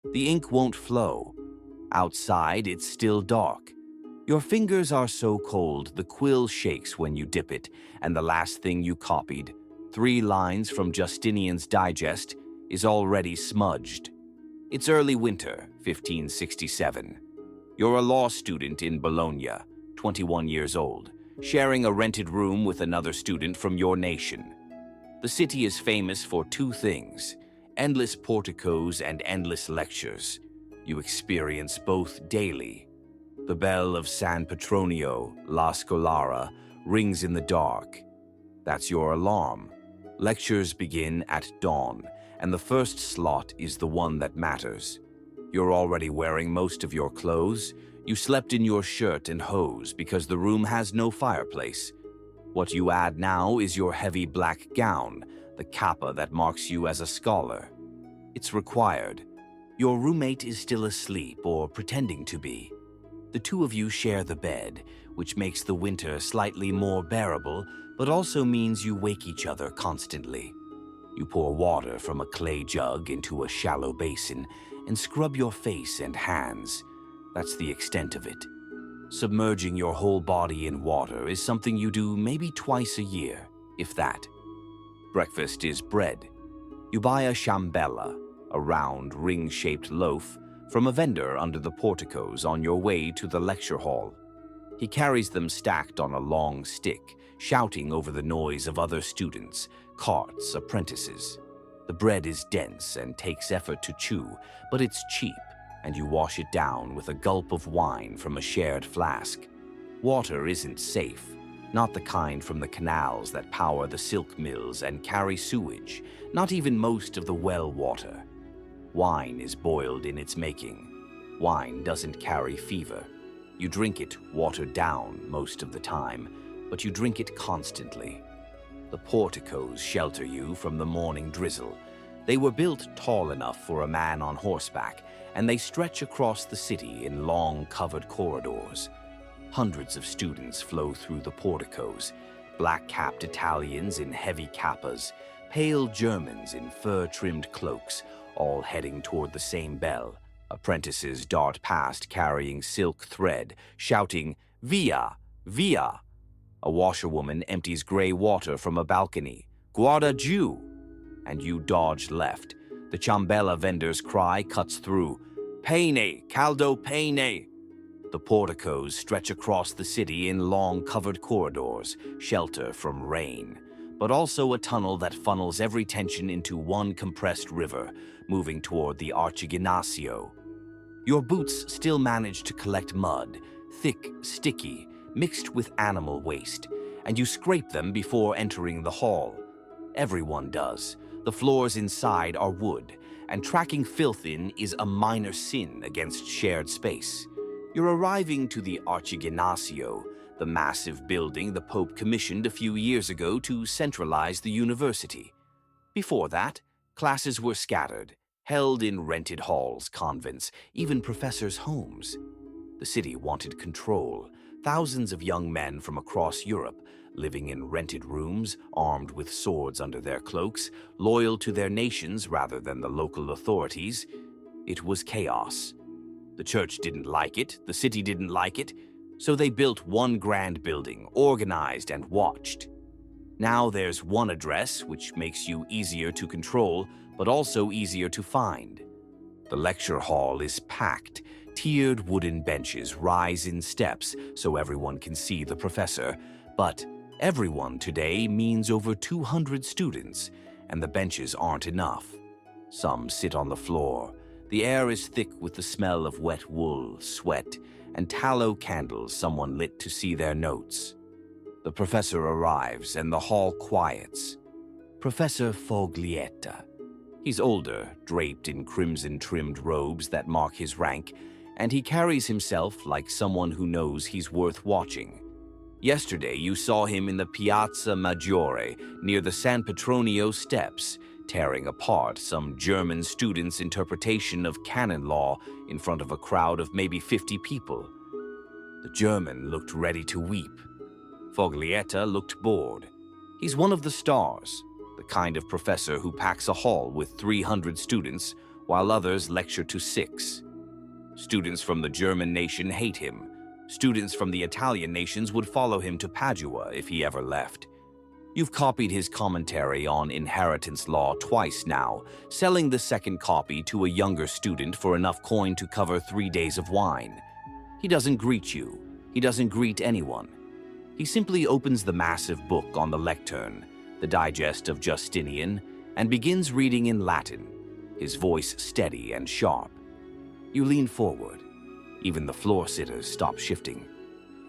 The ink won't flow. Outside, it's still dark. Your fingers are so cold the quill shakes when you dip it, and the last thing you copied, 3 lines from Justinian's Digest, is already smudged. It's early winter, 1567. You're a law student in Bologna, 21 years old, sharing a rented room with another student from your nation. The city is famous for 2 things: endless porticos and endless lectures. You experience both daily. The bell of San Petronio, La Scolara, rings in the dark. That's your alarm. Lectures begin at dawn, and the first slot is the one that matters. You're already wearing most of your clothes. You slept in your shirt and hose because the room has no fireplace. What you add now is your heavy black gown, the kappa that marks you as a scholar. It's required. Your roommate is still asleep or pretending to be. The 2 of you share the bed, which makes the winter slightly more bearable, but also means you wake each other constantly. You pour water from a clay jug into a shallow basin and scrub your face and hands. That's the extent of it. Submerging your whole body in water is something you do maybe twice a year, if that. Breakfast is bread. You buy a ciambella, a round, ring-shaped loaf, from a vendor under the porticos on your way to the lecture hall. He carries them stacked on a long stick, shouting over the noise of other students, carts, apprentices. The bread is dense and takes effort to chew, but it's cheap, and you wash it down with a gulp of wine from a shared flask. Water isn't safe, not the kind from the canals that power the silk mills and carry sewage, not even most of the well water. Wine is boiled in its making. Wine doesn't carry fever. You drink it watered down most of the time, but you drink it constantly. The porticos shelter you from the morning drizzle. They were built tall enough for a man on horseback, and they stretch across the city in long, covered corridors. Hundreds of students flow through the porticos, black-capped Italians in heavy kappas, pale Germans in fur-trimmed cloaks, all heading toward the same bell. Apprentices dart past carrying silk thread, shouting, "Via! Via!" A washerwoman empties gray water from a balcony. "Guarda giù!" And you dodge left. The ciambella vendor's cry cuts through. "Pane! Caldo pane!" The porticos stretch across the city in long covered corridors, shelter from rain, but also a tunnel that funnels every tension into one compressed river, moving toward the Archiginnasio. Your boots still manage to collect mud, thick, sticky, mixed with animal waste, and you scrape them before entering the hall. Everyone does. The floors inside are wood, and tracking filth in is a minor sin against shared space. You're arriving to the Archiginnasio, the massive building the Pope commissioned a few years ago to centralize the university. Before that, classes were scattered, held in rented halls, convents, even professors' homes. The city wanted control. Thousands of young men from across Europe, living in rented rooms, armed with swords under their cloaks, loyal to their nations rather than the local authorities. It was chaos. The church didn't like it, the city didn't like it, so they built one grand building, organized and watched. Now there's one address, which makes you easier to control, but also easier to find. The lecture hall is packed. Tiered wooden benches rise in steps so everyone can see the professor, but everyone today means over 200 students, and the benches aren't enough. Some sit on the floor. The air is thick with the smell of wet wool, sweat, and tallow candles someone lit to see their notes. The professor arrives and the hall quiets. Professor Foglietta. He's older, draped in crimson-trimmed robes that mark his rank, and he carries himself like someone who knows he's worth watching. Yesterday, you saw him in the Piazza Maggiore near the San Petronio steps, tearing apart some German student's interpretation of canon law in front of a crowd of maybe 50 people. The German looked ready to weep. Foglietta looked bored. He's one of the stars, the kind of professor who packs a hall with 300 students, while others lecture to 6. Students from the German nation hate him. Students from the Italian nations would follow him to Padua if he ever left. You've copied his commentary on inheritance law twice now, selling the second copy to a younger student for enough coin to cover 3 days of wine. He doesn't greet you. He doesn't greet anyone. He simply opens the massive book on the lectern, the digest of Justinian, and begins reading in Latin, his voice steady and sharp. You lean forward. Even the floor-sitters stop shifting.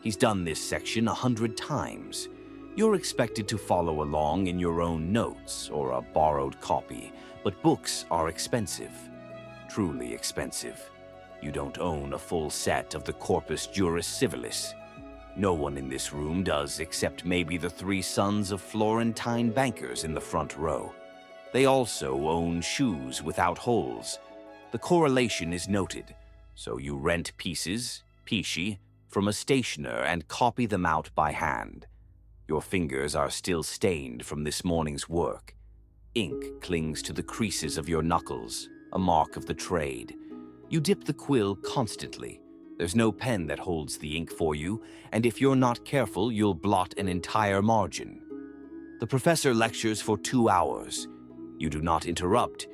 He's done this section 100 times. You're expected to follow along in your own notes or a borrowed copy, but books are expensive, truly expensive. You don't own a full set of the Corpus Juris Civilis. No one in this room does except maybe the 3 sons of Florentine bankers in the front row. They also own shoes without holes. The correlation is noted, so you rent pieces, Peciae, from a stationer and copy them out by hand. Your fingers are still stained from this morning's work. Ink clings to the creases of your knuckles, a mark of the trade. You dip the quill constantly. There's no pen that holds the ink for you, and if you're not careful, you'll blot an entire margin. The professor lectures for 2 hours. You do not interrupt.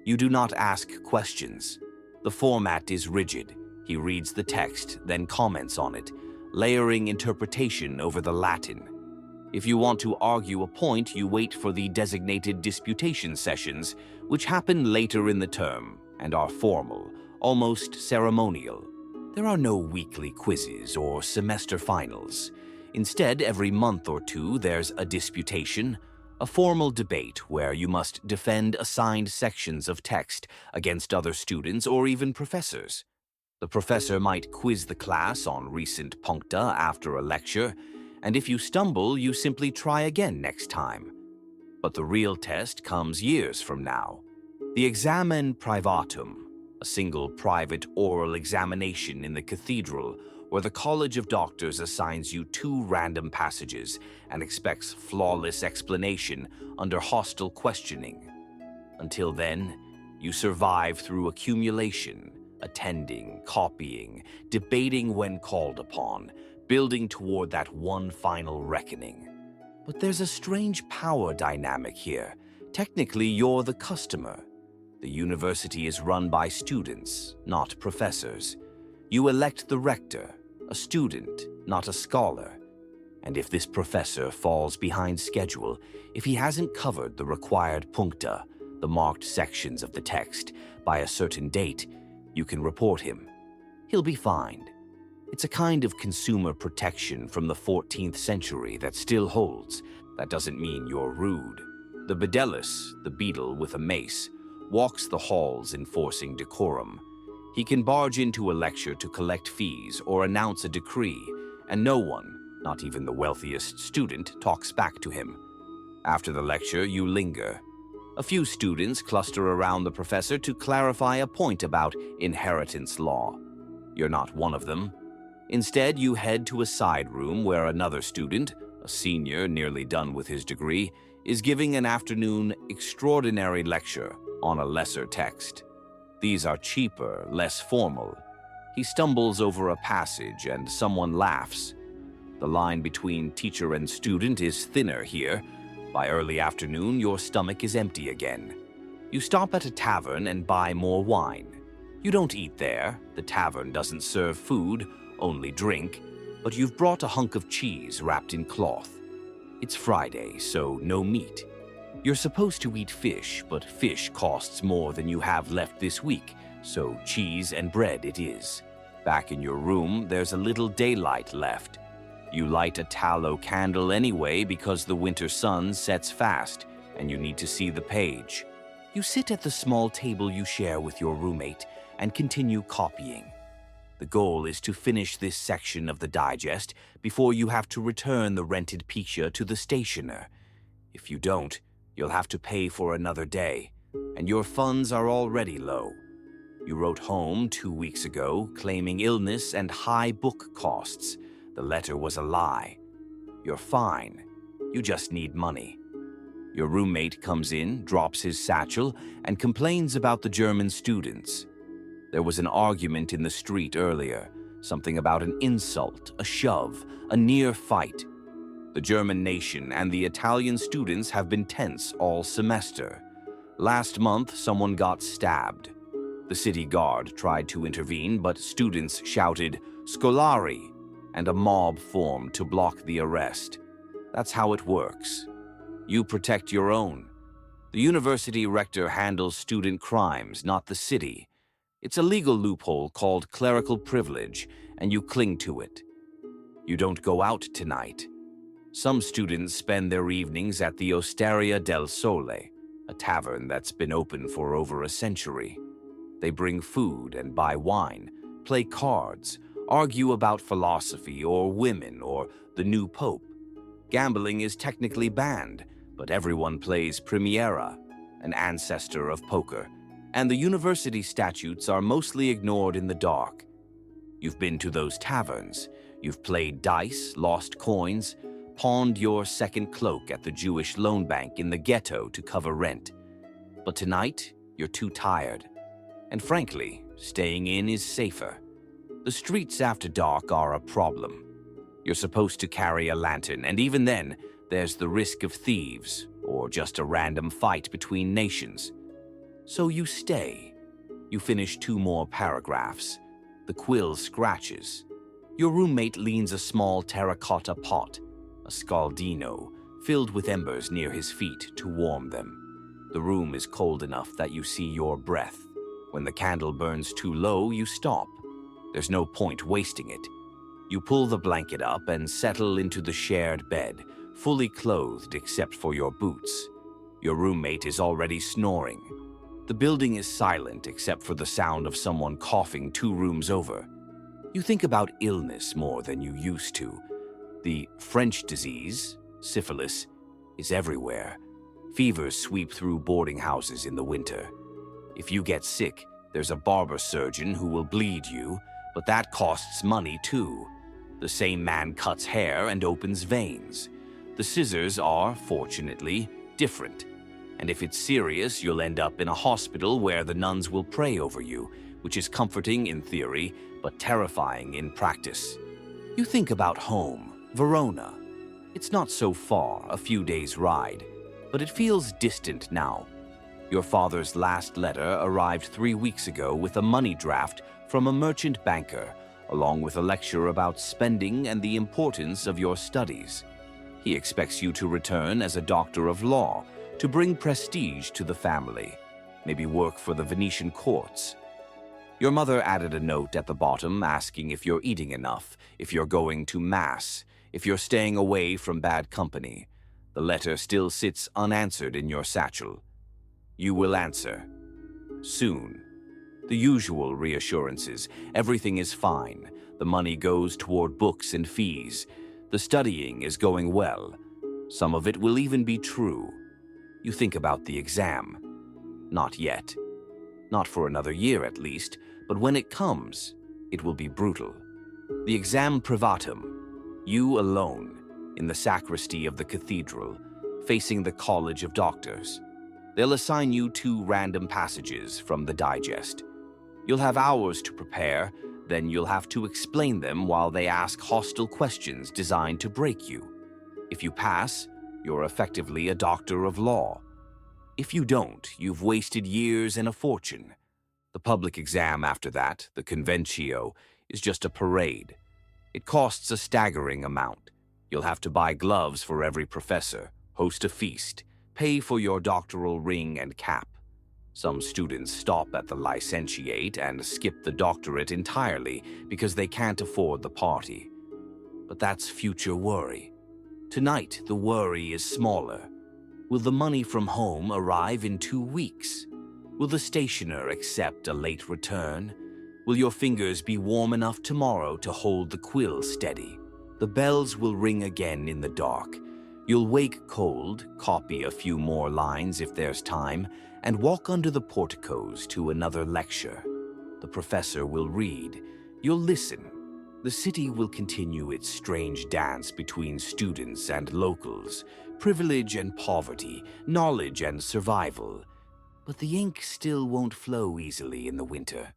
You do not ask questions. The format is rigid. He reads the text, then comments on it, layering interpretation over the Latin. If you want to argue a point, you wait for the designated disputation sessions, which happen later in the term and are formal, almost ceremonial. There are no weekly quizzes or semester finals. Instead, every month or 2, there's a disputation, a formal debate where you must defend assigned sections of text against other students or even professors. The professor might quiz the class on recent puncta after a lecture, and if you stumble, you simply try again next time. But the real test comes years from now. The examen privatum, a single private oral examination in the Cathedral, where the College of Doctors assigns you 2 random passages and expects flawless explanation under hostile questioning. Until then, you survive through accumulation, attending, copying, debating when called upon, building toward that one final reckoning. But there's a strange power dynamic here. Technically, you're the customer. The university is run by students, not professors. You elect the rector, a student, not a scholar. And if this professor falls behind schedule, if he hasn't covered the required puncta, the marked sections of the text, by a certain date, you can report him. He'll be fined. It's a kind of consumer protection from the 14th century that still holds. That doesn't mean you're rude. The Bidellus, the beadle with a mace, walks the halls enforcing decorum. He can barge into a lecture to collect fees or announce a decree, and no one, not even the wealthiest student, talks back to him. After the lecture, you linger. A few students cluster around the professor to clarify a point about inheritance law. You're not one of them. Instead, you head to a side room where another student, a senior nearly done with his degree, is giving an afternoon extraordinary lecture on a lesser text. These are cheaper, less formal. He stumbles over a passage and someone laughs. The line between teacher and student is thinner here. By early afternoon, your stomach is empty again. You stop at a tavern and buy more wine. You don't eat there. The tavern doesn't serve food, only drink, but you've brought a hunk of cheese wrapped in cloth. It's Friday, so no meat. You're supposed to eat fish, but fish costs more than you have left this week, so cheese and bread it is. Back in your room, there's a little daylight left. You light a tallow candle anyway because the winter sun sets fast, and you need to see the page. You sit at the small table you share with your roommate and continue copying. The goal is to finish this section of the digest before you have to return the rented Peciae to the stationer. If you don't, you'll have to pay for another day, and your funds are already low. You wrote home 2 weeks ago, claiming illness and high book costs. The letter was a lie. You're fine. You just need money. Your roommate comes in, drops his satchel, and complains about the German students. There was an argument in the street earlier, something about an insult, a shove, a near fight. The German nation and the Italian students have been tense all semester. Last month, someone got stabbed. The city guard tried to intervene, but students shouted, "Scolari!" and a mob formed to block the arrest. That's how it works. You protect your own. The university rector handles student crimes, not the city. It's a legal loophole called clerical privilege, and you cling to it. You don't go out tonight. Some students spend their evenings at the Osteria del Sole, a tavern that's been open for over a century. They bring food and buy wine, play cards, argue about philosophy or women or the new pope. Gambling is technically banned, but everyone plays Primera, an ancestor of poker, and the university statutes are mostly ignored in the dark. You've been to those taverns. You've played dice, lost coins, pawned your second cloak at the Jewish loan bank in the ghetto to cover rent. But tonight, you're too tired. And frankly, staying in is safer. The streets after dark are a problem. You're supposed to carry a lantern, and even then, there's the risk of thieves or just a random fight between nations. So you stay. You finish 2 more paragraphs. The quill scratches. Your roommate leans a small terracotta pot, a scaldino, filled with embers near his feet to warm them. The room is cold enough that you see your breath. When the candle burns too low, you stop. There's no point wasting it. You pull the blanket up and settle into the shared bed, fully clothed except for your boots. Your roommate is already snoring. The building is silent except for the sound of someone coughing 2 rooms over. You think about illness more than you used to. The French disease, syphilis, is everywhere. Fevers sweep through boarding houses in the winter. If you get sick, there's a barber surgeon who will bleed you, but that costs money too. The same man cuts hair and opens veins. The scissors are, fortunately, different. And if it's serious, you'll end up in a hospital where the nuns will pray over you, which is comforting in theory, but terrifying in practice. You think about home, Verona. It's not so far, a few days' ride, but it feels distant now. Your father's last letter arrived 3 weeks ago with a money draft from a merchant banker, along with a lecture about spending and the importance of your studies. He expects you to return as a doctor of law, to bring prestige to the family, maybe work for the Venetian courts. Your mother added a note at the bottom asking if you're eating enough, if you're going to mass, if you're staying away from bad company. The letter still sits unanswered in your satchel. You will answer. Soon. The usual reassurances. Everything is fine. The money goes toward books and fees. The studying is going well. Some of it will even be true. You think about the exam. Not yet. Not for another year at least, but when it comes, it will be brutal. The exam privatum. You alone, in the sacristy of the cathedral, facing the College of Doctors. They'll assign you 2 random passages from the digest. You'll have hours to prepare, then you'll have to explain them while they ask hostile questions designed to break you. If you pass, you're effectively a doctor of law. If you don't, you've wasted years and a fortune. The public exam after that, the conventio, is just a parade. It costs a staggering amount. You'll have to buy gloves for every professor, host a feast, pay for your doctoral ring and cap. Some students stop at the licentiate and skip the doctorate entirely because they can't afford the party. But that's future worry. Tonight, the worry is smaller. Will the money from home arrive in 2 weeks? Will the stationer accept a late return? Will your fingers be warm enough tomorrow to hold the quill steady? The bells will ring again in the dark. You'll wake cold, copy a few more lines if there's time, and walk under the porticoes to another lecture. The professor will read. You'll listen. The city will continue its strange dance between students and locals, privilege and poverty, knowledge and survival. But the ink still won't flow easily in the winter.